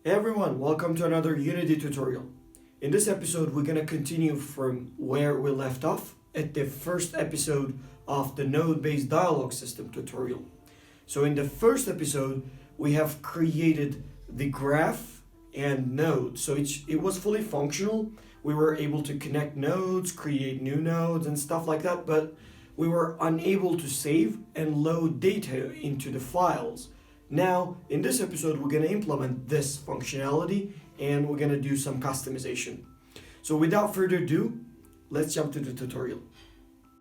Hey everyone, welcome to another Unity tutorial. In this episode, we're going to continue from where we left off at the first episode of the node-based dialog system tutorial. So in the first episode, we have created the graph and nodes. So it was fully functional. We were able to connect nodes, create new nodes and stuff like that, but we were unable to save and load data into the files. Now, in this episode, we're going to implement this functionality and we're going to do some customization. So without further ado, let's jump to the tutorial.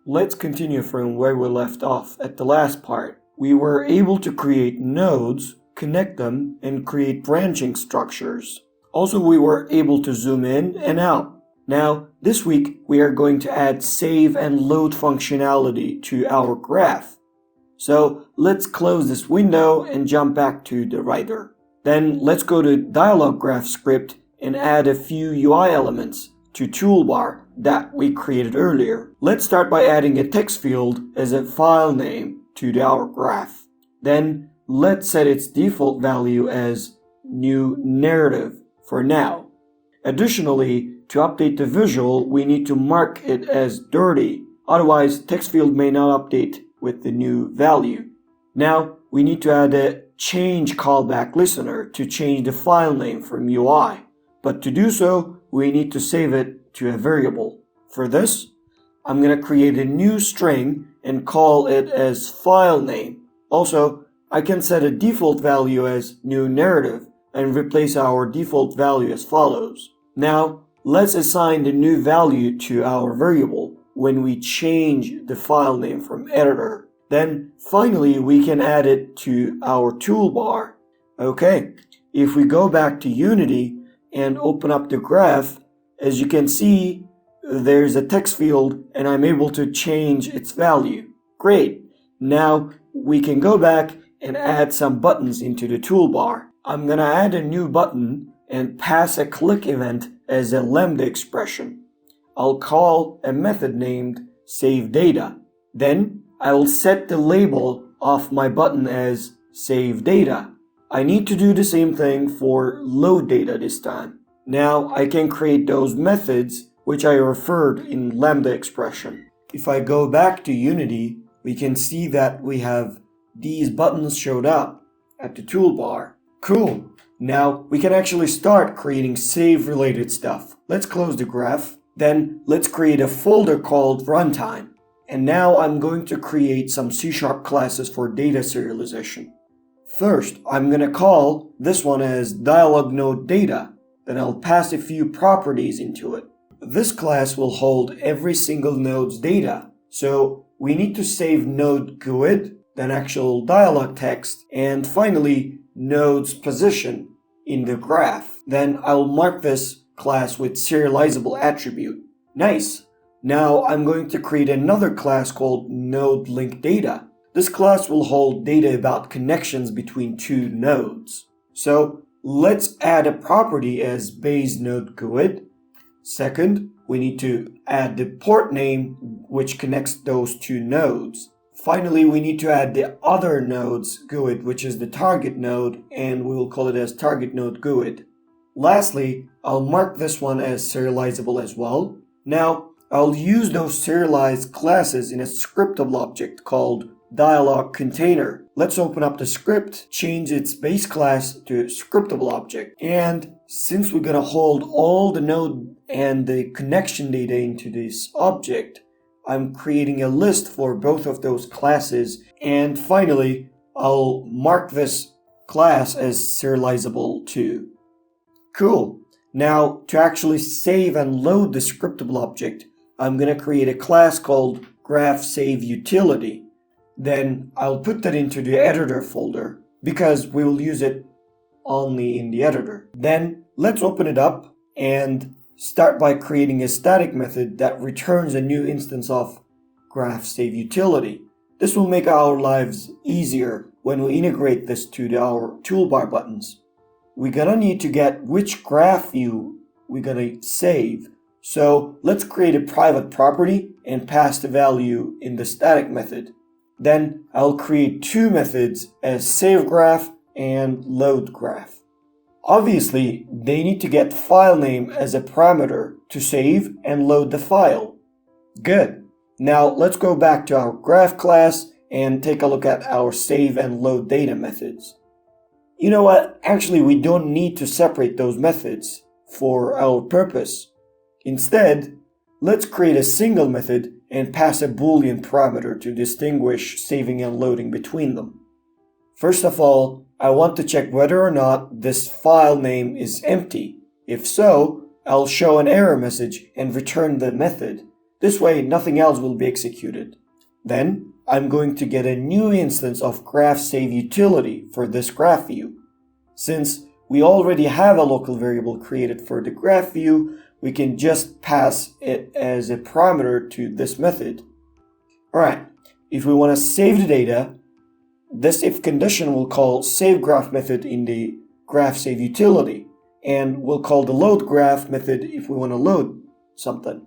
Let's continue from where we left off at the last part. We were able to create nodes, connect them, and create branching structures. Also, we were able to zoom in and out. Now, this week, we are going to add save and load functionality to our graph. So let's close this window and jump back to the writer. Then let's go to dialog graph script and add a few UI elements to toolbar that we created earlier. Let's start by adding a text field as a file name to our graph. Then let's set its default value as new narrative for now. Additionally, to update the visual, we need to mark it as dirty. Otherwise, text field may not update with the new value. Now, we need to add a change callback listener to change the file name from UI. But to do so, we need to save it to a variable. For this, I'm going to create a new string and call it as file name. Also, I can set a default value as new narrative and replace our default value as follows. Now, let's assign the new value to our variable when we change the file name from editor. Then finally we can add it to our toolbar. Okay, if we go back to Unity and open up the graph, as you can see, there's a text field and I'm able to change its value. Great. Now we can go back and add some buttons into the toolbar. I'm gonna add a new button and pass a click event as a lambda expression. I'll call a method named SaveData. Then I will set the label of my button as SaveData. I need to do the same thing for loadData this time. Now I can create those methods which I referred in lambda expression. If I go back to Unity, we can see that we have these buttons showed up at the toolbar. Cool. Now we can actually start creating save related stuff. Let's close the graph. Then let's create a folder called runtime. And now I'm going to create some C# classes for data serialization. First, I'm going to call this one as dialog node data. Then I'll pass a few properties into it. This class will hold every single node's data. So we need to save node GUID, then actual dialog text, and finally node's position in the graph. Then I'll mark this class with serializable attribute. Nice. Now I'm going to create another class called nodeLinkData. This class will hold data about connections between two nodes. So let's add a property as base node GUID. Second, we need to add the port name which connects those two nodes. Finally, we need to add the other node's GUID, which is the target node, and we will call it as target node GUID. Lastly, I'll mark this one as serializable as well. Now, I'll use those serialized classes in a scriptable object called dialog container. Let's open up the script, change its base class to scriptable object. And since we're going to hold all the node and the connection data into this object, I'm creating a list for both of those classes. And finally, I'll mark this class as serializable too. Cool. Now, to actually save and load the scriptable object, I'm going to create a class called GraphSaveUtility. Then I'll put that into the editor folder because we will use it only in the editor. Then let's open it up and start by creating a static method that returns a new instance of GraphSaveUtility. This will make our lives easier when we integrate this to our toolbar buttons. We're gonna need to get which graph view we're gonna save. So let's create a private property and pass the value in the static method. Then I'll create two methods as SaveGraph and LoadGraph. Obviously, they need to get file name as a parameter to save and load the file. Good. Now let's go back to our graph class and take a look at our save and load data methods. You know what? Actually, we don't need to separate those methods for our purpose. Instead, let's create a single method and pass a Boolean parameter to distinguish saving and loading between them. First of all, I want to check whether or not this file name is empty. If so, I'll show an error message and return the method. This way, nothing else will be executed. Then, I'm going to get a new instance of graph save utility for this graph view. Since we already have a local variable created for the graph view, we can just pass it as a parameter to this method. Alright, if we want to save the data, this if condition will call SaveGraph method in the graph save utility, and we'll call the load graph method if we want to load something.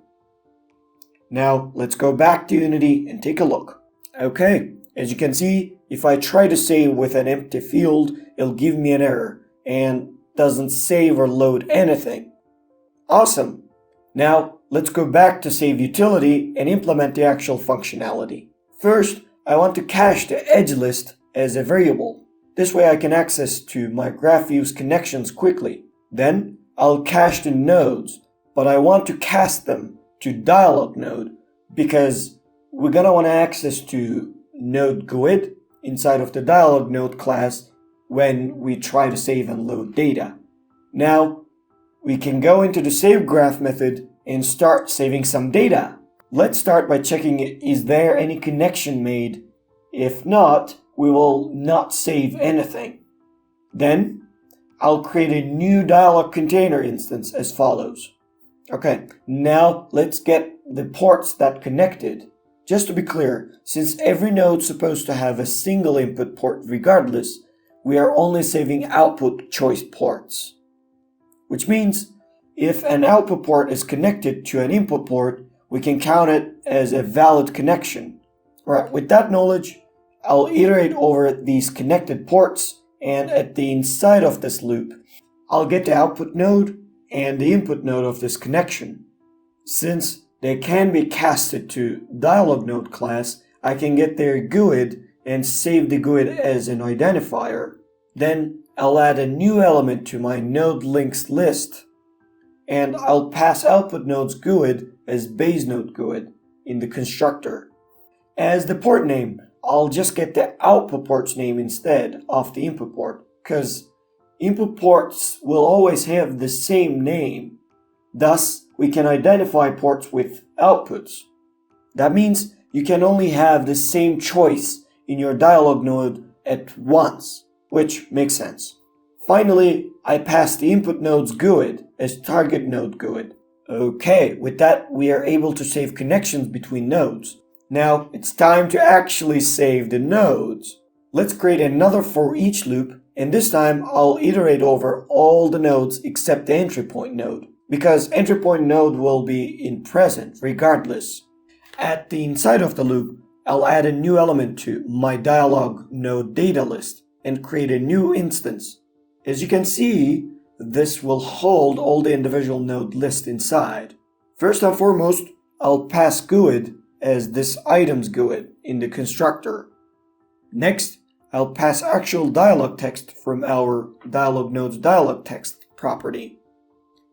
Now let's go back to Unity and take a look. Okay, as you can see, if I try to save with an empty field, it'll give me an error and doesn't save or load anything. Awesome. Now let's go back to save utility and implement the actual functionality. First, I want to cache the edge list as a variable. This way I can access to my graph view's connections quickly. Then I'll cache the nodes, but I want to cast them to dialog node because we're gonna want to access to node GUID inside of the dialog node class when we try to save and load data. Now we can go into the SaveGraph method and start saving some data. Let's start by checking is there any connection made. If not, we will not save anything. Then I'll create a new dialog container instance as follows. Okay, now let's get the ports that connected. Just to be clear, since every node's supposed to have a single input port regardless, we are only saving output choice ports. Which means if an output port is connected to an input port, we can count it as a valid connection. Alright, with that knowledge, I'll iterate over these connected ports, and at the inside of this loop, I'll get the output node and the input node of this connection. Since they can be casted to dialog node class, I can get their GUID and save the GUID as an identifier. Then I'll add a new element to my node links list, and I'll pass output node's GUID as base node GUID in the constructor. As the port name, I'll just get the output port's name instead of the input port, because input ports will always have the same name. Thus, we can identify ports with outputs. That means you can only have the same choice in your dialog node at once, which makes sense. Finally, I pass the input node's GUID as target node GUID. Okay, with that we are able to save connections between nodes. Now it's time to actually save the nodes. Let's create another for each loop, and this time I'll iterate over all the nodes except the entry point node, because entry point node will be in present regardless. At the inside of the loop, I'll add a new element to my dialog node data list and create a new instance. As you can see, this will hold all the individual node list inside. First and foremost, I'll pass GUID as this items GUID in the constructor. Next, I'll pass actual dialog text from our dialog node's dialog text property.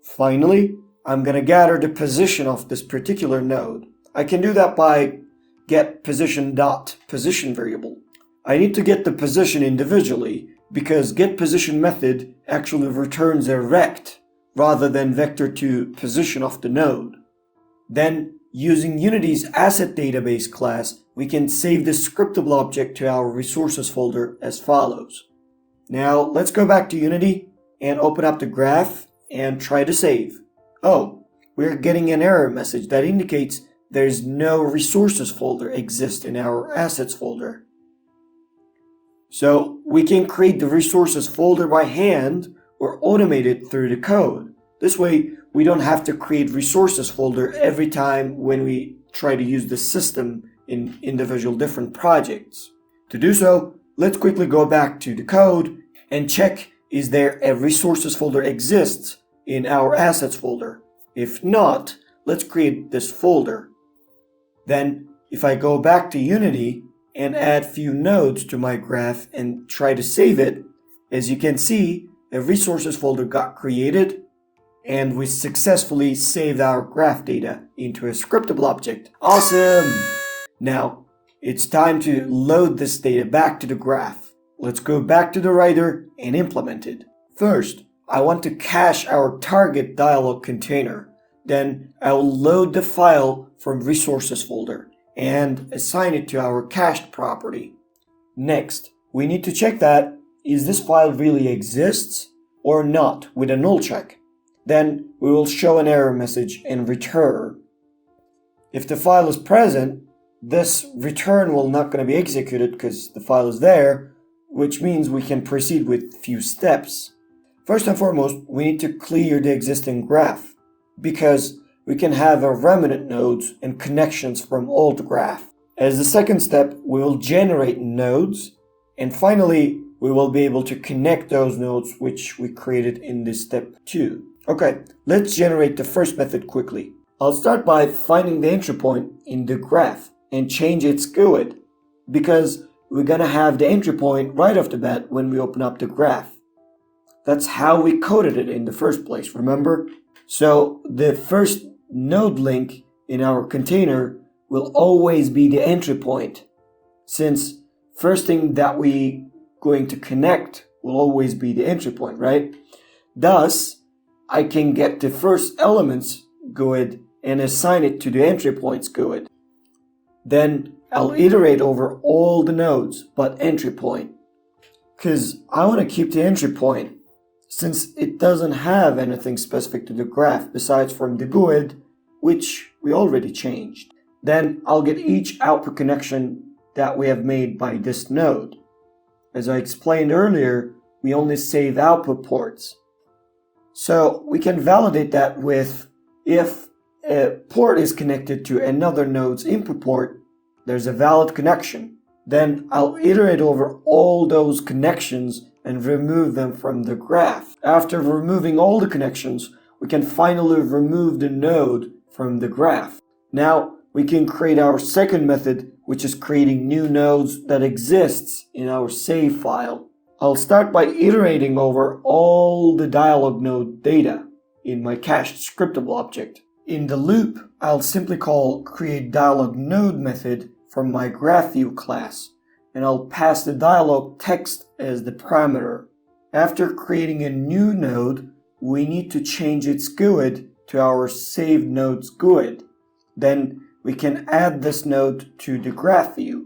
Finally, I'm going to gather the position of this particular node. I can do that by getPosition.position variable. I need to get the position individually because getPosition method actually returns a rect rather than vector to position of the node. Then, using Unity's asset database class, we can save this scriptable object to our resources folder as follows. Now, let's go back to Unity and open up the graph and try to save. Oh, we're getting an error message that indicates there's no resources folder exists in our assets folder. So we can create the resources folder by hand or automate it through the code. This way, we don't have to create resources folder every time when we try to use the system in individual different projects. To do so, let's quickly go back to the code and check is there a resources folder exists in our assets folder? If not, let's create this folder. Then if I go back to Unity and add few nodes to my graph and try to save it, as you can see, a resources folder got created and we successfully saved our graph data into a scriptable object. Awesome! Now, it's time to load this data back to the graph. Let's go back to the writer and implement it. First, I want to cache our target dialog container. Then I will load the file from resources folder and assign it to our cached property. Next, we need to check that is this file really exists or not with a null check. Then we will show an error message and return. If the file is present, this return will not going to be executed because the file is there, which means we can proceed with few steps. First and foremost, we need to clear the existing graph because we can have our remnant nodes and connections from old graph. As the second step, we will generate nodes, and finally we will be able to connect those nodes which we created in this step 2. Okay, let's generate the first method quickly. I'll start by finding the entry point in the graph and change its GUID because we're gonna have the entry point right off the bat when we open up the graph. That's how we coded it in the first place, remember? So the first node link in our container will always be the entry point, since first thing that we going to connect will always be the entry point, right? Thus, I can get the first elements GUID and assign it to the entry points GUID. Then I'll iterate over all the nodes but entry point, because I want to keep the entry point since it doesn't have anything specific to the graph besides from the GUID, which we already changed. Then I'll get each output connection that we have made by this node. As I explained earlier, we only save output ports. So we can validate that with if a port is connected to another node's input port, there's a valid connection. Then I'll iterate over all those connections and remove them from the graph. After removing all the connections, we can finally remove the node from the graph. Now we can create our second method, which is creating new nodes that exists in our save file. I'll start by iterating over all the dialog node data in my cached scriptable object. In the loop, I'll simply call createDialogNode method from my GraphView class, and I'll pass the dialog text as the parameter. After creating a new node, we need to change its GUID to our saved node's GUID. Then we can add this node to the GraphView.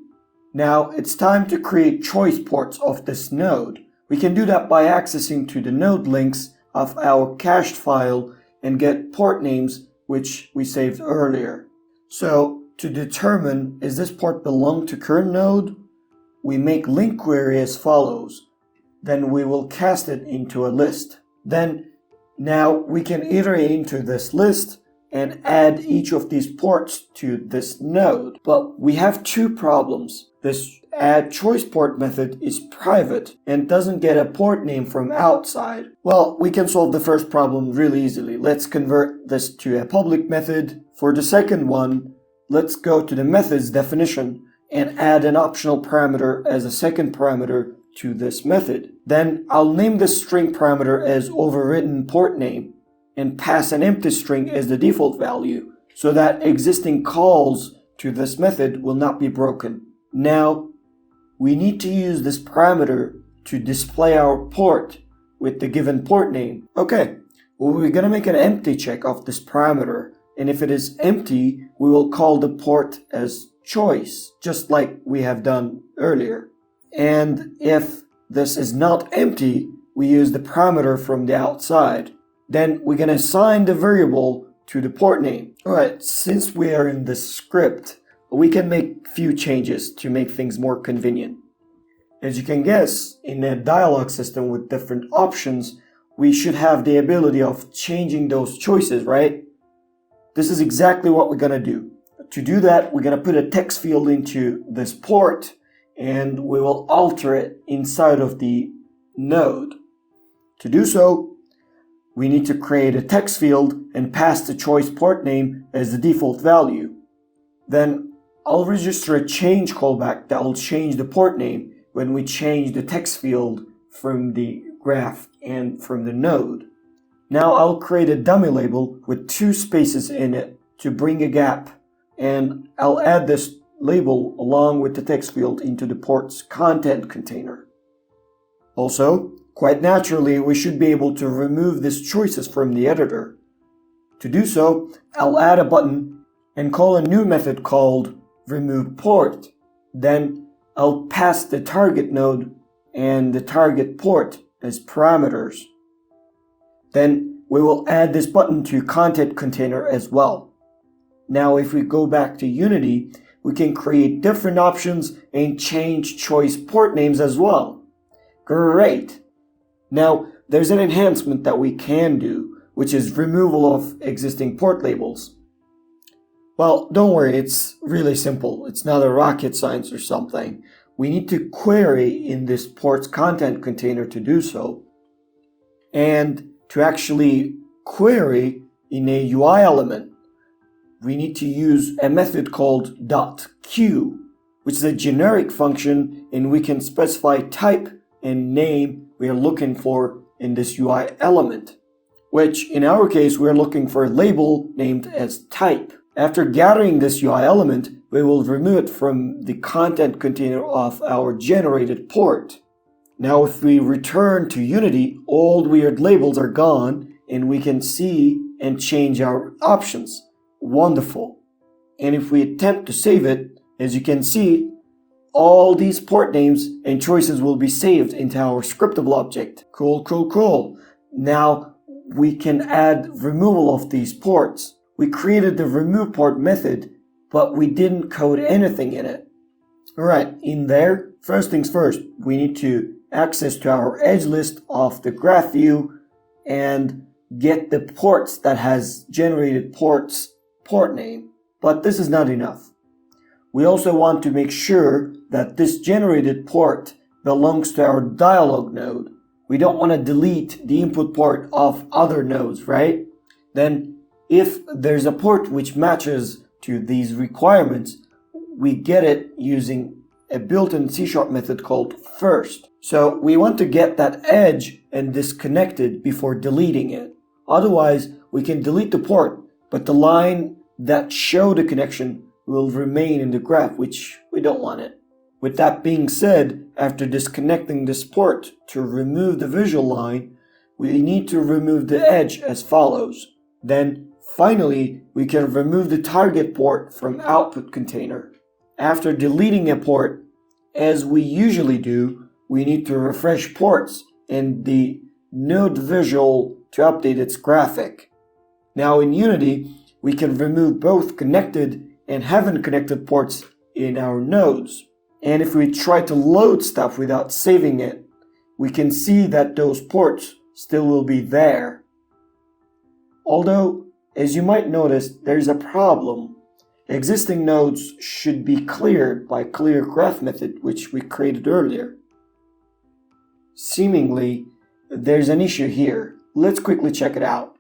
Now it's time to create choice ports of this node. We can do that by accessing to the node links of our cached file and get port names which we saved earlier. So to determine is this port belong to current node, we make link query as follows. Then we will cast it into a list. Then now we can iterate into this list and add each of these ports to this node. But we have two problems. This add choice port method is private and doesn't get a port name from outside. Well, we can solve the first problem really easily. Let's convert this to a public method. For the second one, let's go to the method's definition and add an optional parameter as a second parameter to this method. Then I'll name this string parameter as overwritten port name and pass an empty string as the default value so that existing calls to this method will not be broken. Now, we need to use this parameter to display our port with the given port name. Okay, well, we're gonna make an empty check of this parameter, and if it is empty, we will call the port as choice, just like we have done earlier. And if this is not empty, we use the parameter from the outside. Then we're gonna assign the variable to the port name. Alright, since we are in this script, we can make few changes to make things more convenient. As you can guess, in a dialog system with different options, we should have the ability of changing those choices, right? This is exactly what we're gonna do. To do that, we're gonna put a text field into this port and we will alter it inside of the node. To do so, we need to create a text field and pass the choice port name as the default value. Then I'll register a change callback that will change the port name when we change the text field from the graph and from the node. Now I'll create a dummy label with 2 spaces in it to bring a gap, and I'll add this label along with the text field into the port's content container. Also, quite naturally, we should be able to remove these choices from the editor. To do so, I'll add a button and call a new method called removePort. Then I'll pass the target node and the target port as parameters. Then we will add this button to content container as well. Now if we go back to Unity, we can create different options and change choice port names as well. Great! Now there's an enhancement that we can do, which is removal of existing port labels. Well, don't worry, it's really simple. It's not a rocket science or something. We need to query in this port's content container to do so. And to actually query in a UI element, we need to use a method called .q, which is a generic function, and we can specify type and name we are looking for in this UI element, which in our case we're looking for a label named as type. After gathering this UI element, we will remove it from the content container of our generated port. Now if we return to Unity, all weird labels are gone and we can see and change our options. Wonderful. And if we attempt to save it, as you can see, all these port names and choices will be saved into our scriptable object. Cool. Now we can add removal of these ports. We created the removePort method, but we didn't code anything in it. Alright, in there, first things first, we need to access to our edge list of the graph view and get the ports that has generated ports port name. But this is not enough. We also want to make sure that this generated port belongs to our dialog node. We don't want to delete the input port of other nodes, right? Then if there's a port which matches to these requirements, we get it using a built-in C# method called first. So we want to get that edge and disconnect it before deleting it. Otherwise, we can delete the port, but the line that show the connection will remain in the graph, which we don't want it. With that being said, after disconnecting this port to remove the visual line, we need to remove the edge as follows. Then finally, we can remove the target port from output container. After deleting a port, as we usually do, we need to refresh ports and the node visual to update its graphic. Now in Unity, we can remove both connected and haven't connected ports in our nodes. And if we try to load stuff without saving it, we can see that those ports still will be there. Although, as you might notice, there's a problem. Existing nodes should be cleared by clear graph method, which we created earlier. Seemingly, there's an issue here. Let's quickly check it out.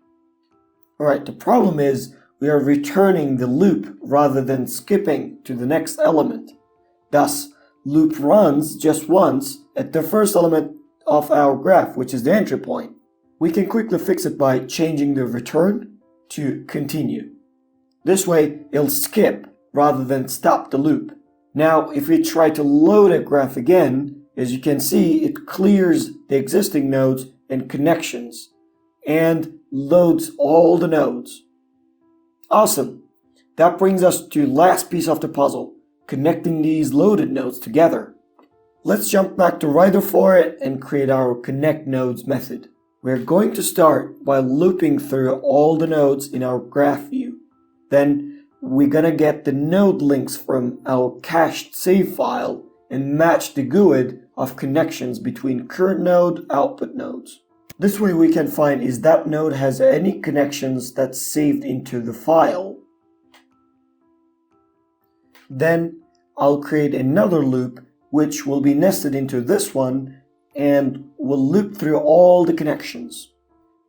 Alright, the problem is we are returning the loop rather than skipping to the next element. Thus, loop runs just once at the first element of our graph, which is the entry point. We can quickly fix it by changing the return to continue. This way, it'll skip rather than stop the loop. Now, if we try to load a graph again, as you can see, it clears the existing nodes and connections and loads all the nodes. Awesome. That brings us to the last piece of the puzzle, connecting these loaded nodes together. Let's jump back to Writer for it and create our connect nodes method. We're going to start by looping through all the nodes in our graph view. Then we're gonna get the node links from our cached save file and match the GUID of connections between current node output nodes. This way we can find if that node has any connections that's saved into the file. Then I'll create another loop which will be nested into this one and will loop through all the connections.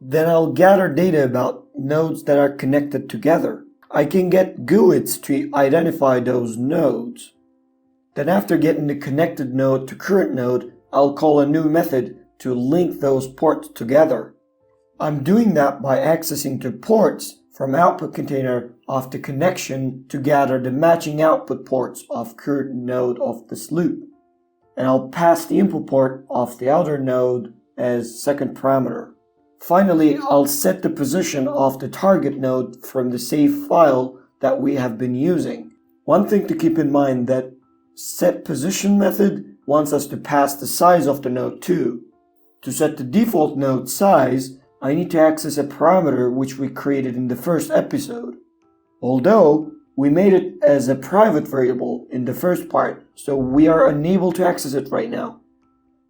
Then I'll gather data about nodes that are connected together. I can get GUIDs to identify those nodes. Then after getting the connected node to current node, I'll call a new method to link those ports together. I'm doing that by accessing the ports from output container of the connection to gather the matching output ports of current node of this loop. And I'll pass the input port of the other node as second parameter. Finally, I'll set the position of the target node from the save file that we have been using. One thing to keep in mind that setPosition method wants us to pass the size of the node too. To set the default node size, I need to access a parameter which we created in the first episode. Although we made it as a private variable in the first part, so we are unable to access it right now.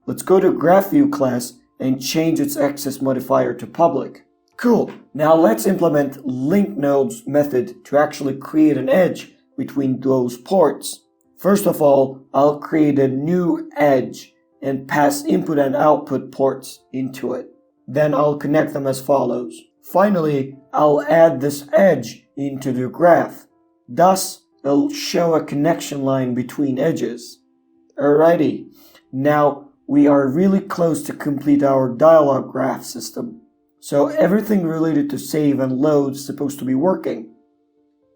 Let's go to GraphView class and change its access modifier to public. Cool, now let's implement linkNodes method to actually create an edge between those ports. First of all, I'll create a new edge and pass input and output ports into it. Then I'll connect them as follows. Finally, I'll add this edge into the graph. Thus, it'll show a connection line between edges. Alrighty, now we are really close to complete our dialog graph system. So everything related to save and load is supposed to be working.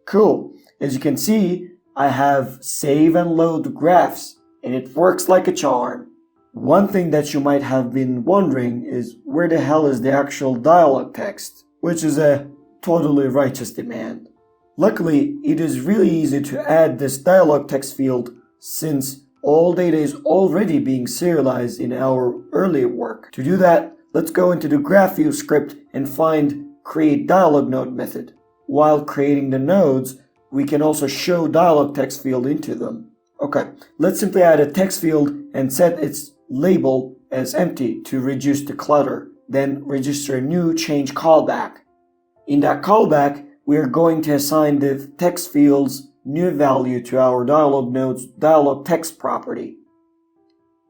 Cool, as you can see, I have save and load graphs and it works like a charm. One thing that you might have been wondering is where the hell is the actual dialog text, which is a totally righteous demand. Luckily, it is really easy to add this dialog text field since all data is already being serialized in our earlier work. To do that, let's go into the GraphView script and find create dialog node method. While creating the nodes, we can also show dialog text field into them. Okay, let's simply add a text field and set its label as empty to reduce the clutter. Then register a new change callback. In that callback, we are going to assign the text field's new value to our dialog node's dialog text property.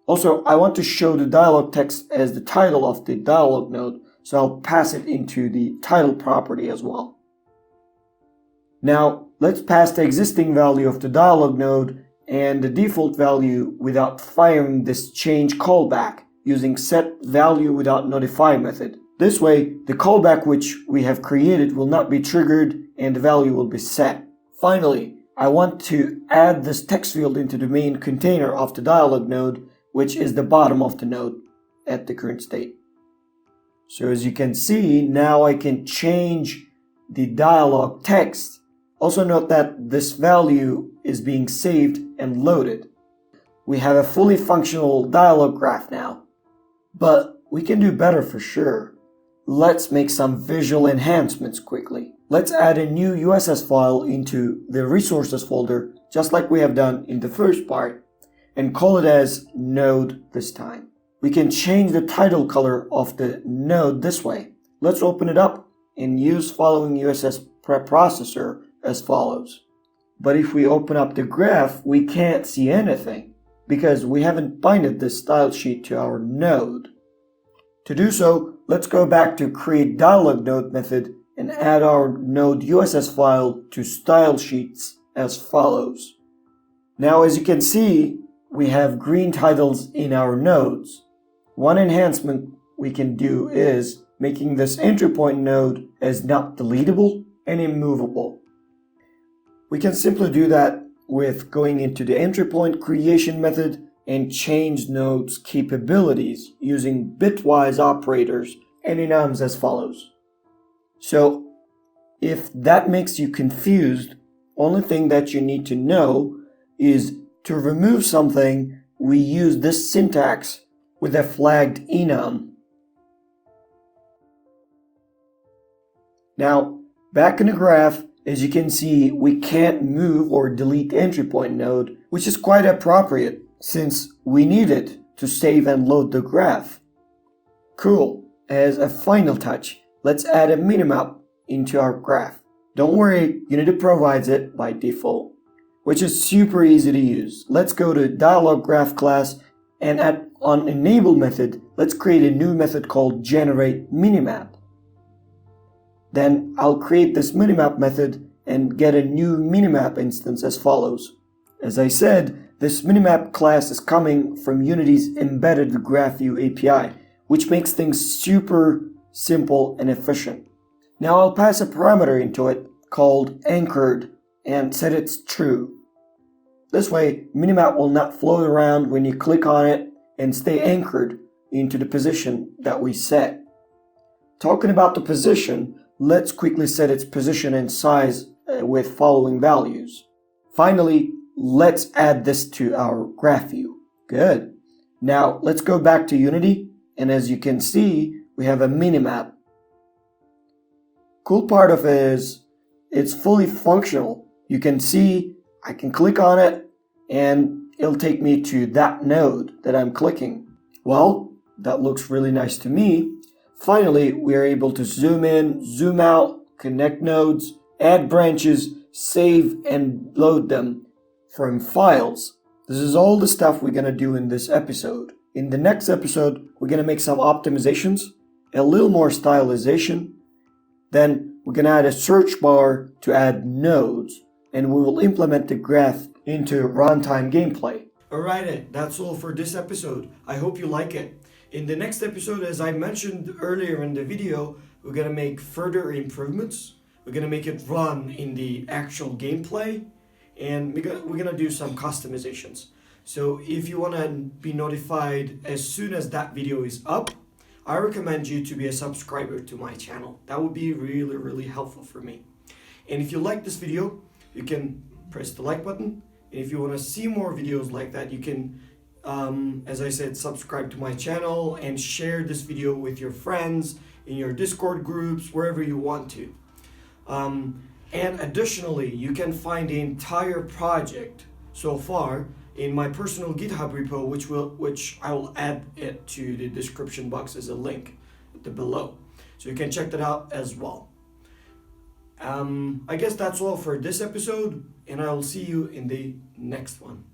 Also, I want to show the dialog text as the title of the dialog node, so I'll pass it into the title property as well. Now, let's pass the existing value of the dialog node and the default value without firing this change callback using setValueWithoutNotify method. This way, the callback which we have created will not be triggered and the value will be set. Finally, I want to add this text field into the main container of the dialog node, which is the bottom of the node at the current state. So as you can see, now I can change the dialog text. Also note that this value is being saved and loaded. We have a fully functional dialog graph now, but we can do better for sure. Let's make some visual enhancements quickly. Let's add a new USS file into the resources folder, just like we have done in the first part, and call it as node this time. We can change the title color of the node this way. Let's open it up and use following USS preprocessor as follows. But if we open up the graph, we can't see anything because we haven't binded this style sheet to our node. To do so, let's go back to create dialog node method and add our node USS file to style sheets as follows. Now, as you can see, we have green titles in our nodes. One enhancement we can do is making this entry point node as not deletable and immovable. We can simply do that with going into the entry point creation method and change node's capabilities using bitwise operators and enums as follows. So if that makes you confused, only thing that you need to know is to remove something, we use this syntax with a flagged enum. Now, back in the graph, as you can see, we can't move or delete the entry point node, which is quite appropriate since we need it to save and load the graph. Cool. As a final touch, let's add a minimap into our graph. Don't worry, Unity provides it by default, which is super easy to use. Let's go to dialog graph class and add on enable method, let's create a new method called generate minimap. Then I'll create this minimap method and get a new minimap instance as follows. As I said, this minimap class is coming from Unity's embedded GraphView API, which makes things super simple and efficient. Now I'll pass a parameter into it called anchored and set it's true. This way, Minimap will not float around when you click on it and stay anchored into the position that we set. Talking about the position, let's quickly set its position and size with following values. Finally, let's add this to our graph view. Good. Now let's go back to Unity, and as you can see, we have a minimap. Cool part of it is it's fully functional. You can see I can click on it and it'll take me to that node that I'm clicking. Well, that looks really nice to me. Finally, we are able to zoom in, zoom out, connect nodes, add branches, save and load them from files. This is all the stuff we're going to do in this episode. In the next episode, we're going to make some optimizations, a little more stylization. Then we're going to add a search bar to add nodes, and we will implement the graph into runtime gameplay. Alright, that's all for this episode. I hope you like it. In the next episode, as I mentioned earlier in the video, we're going to make further improvements. We're going to make it run in the actual gameplay, and we're going to do some customizations. So if you want to be notified as soon as that video is up, I recommend you to be a subscriber to my channel. That would be really, really helpful for me. And if you like this video, you can press the like button. And if you want to see more videos like that, you can, as I said, subscribe to my channel and share this video with your friends, in your Discord groups, wherever you want to. And additionally, you can find the entire project so far in my personal GitHub repo, which I will add it to the description box as a link below. So you can check that out as well. I guess that's all for this episode, and I will see you in the next one.